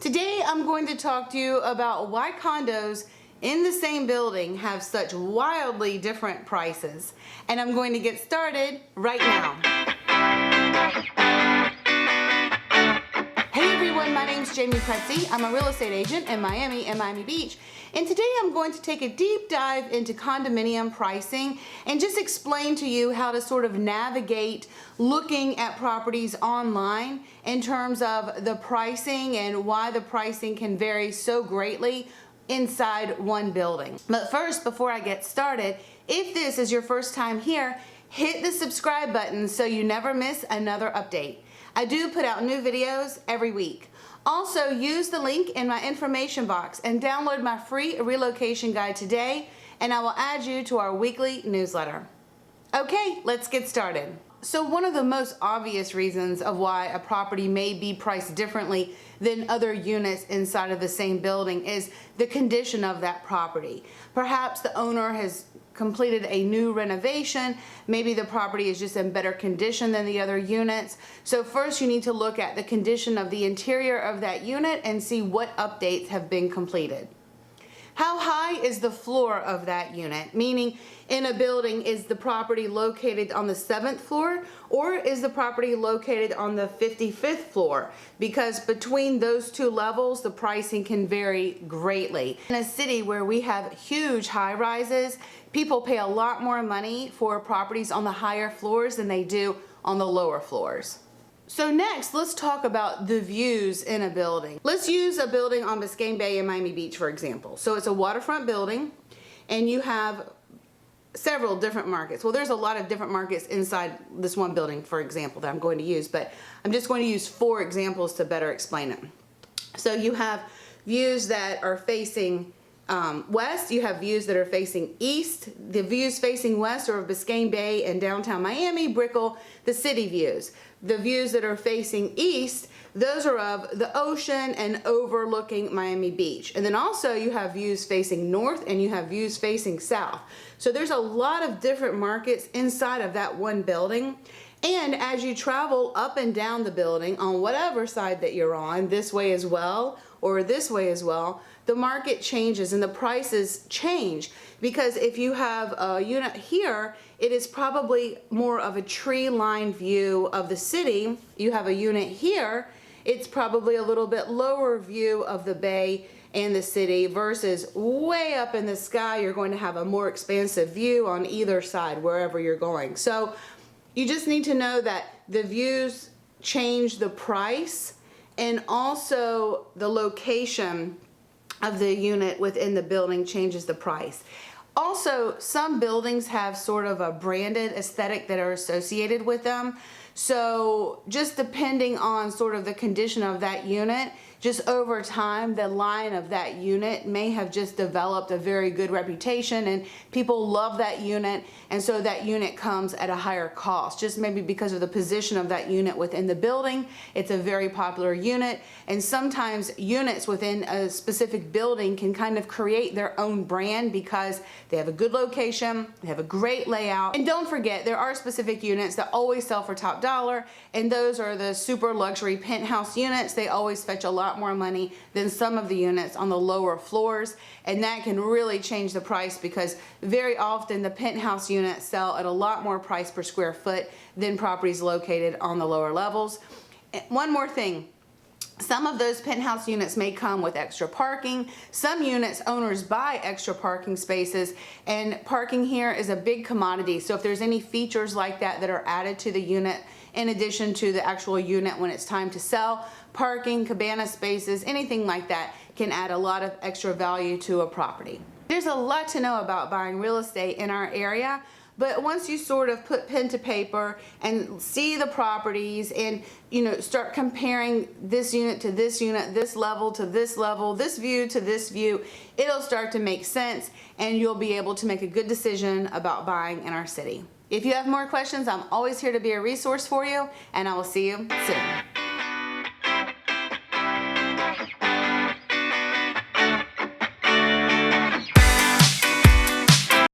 Today I'm going to talk to you about why condos in the same building have such wildly different prices. And I'm going to get started right now. Hey everyone, my name's Jamey Prezzi. I'm a real estate agent in Miami and Miami Beach. And today I'm going to take a deep dive into condominium pricing and just explain to you how to sort of navigate looking at properties online in terms of the pricing and why the pricing can vary so greatly inside one building. But first, before I get started, if this is your first time here, hit the subscribe button so you never miss another update. I do put out new videos every week. Also, use the link in my information box and download my free relocation guide today, and I will add you to our weekly newsletter. Okay, let's get started. So one of the most obvious reasons of why a property may be priced differently than other units inside of the same building is the condition of that property. Perhaps the owner has completed a new renovation. Maybe the property is just in better condition than the other units. So first you need to look at the condition of the interior of that unit and see what updates have been completed. How high is the floor of that unit? Meaning, in a building, is the property located on the 7th floor or is the property located on the 55th floor? Because between those two levels, the pricing can vary greatly. In a city where we have huge high rises, people pay a lot more money for properties on the higher floors than they do on the lower floors. So next, let's talk about the views in a building. Let's use a building on Biscayne Bay in Miami Beach, for example. So it's a waterfront building, and you have several different markets. Well, there's a lot of different markets inside this one building, for example, that I'm going to use, but I'm just going to use 4 examples to better explain it. So you have views that are facing west, you have views that are facing east. The views facing west are of Biscayne Bay and downtown Miami, Brickell, the city views. The views that are facing east, those are of the ocean and overlooking Miami Beach. And then also you have views facing north and you have views facing south. So there's a lot of different markets inside of that one building. And as you travel up and down the building on whatever side that you're on, this way as well or this way as well, the market changes and the prices change, because if you have a unit here, it is probably more of a tree-lined view of the city. You have a unit here, it's probably a little bit lower view of the bay and the city, versus way up in the sky, you're going to have a more expansive view on either side wherever you're going. So you just need to know that the views change the price, and also the location of the unit within the building changes the price. Also, some buildings have sort of a branded aesthetic that are associated with them. So just depending on sort of the condition of that unit, just over time, the line of that unit may have just developed a very good reputation and people love that unit, and so that unit comes at a higher cost, just maybe because of the position of that unit within the building. It's a very popular unit, and sometimes units within a specific building can kind of create their own brand because they have a good location, they have a great layout. And don't forget, there are specific units that always sell for top dollar, and those are the super luxury penthouse units. They always fetch a lot more money than some of the units on the lower floors, and that can really change the price because very often the penthouse units sell at a lot more price per square foot than properties located on the lower levels. One more thing. Some of those penthouse units may come with extra parking. Some units, owners buy extra parking spaces, and parking here is a big commodity. So if there's any features like that that are added to the unit in addition to the actual unit when it's time to sell, parking, cabana spaces, anything like that can add a lot of extra value to a property. There's a lot to know about buying real estate in our area, but once you sort of put pen to paper and see the properties and start comparing this unit to this unit, this level to this level, this view to this view, it'll start to make sense and you'll be able to make a good decision about buying in our city. If you have more questions, I'm always here to be a resource for you, and I will see you soon.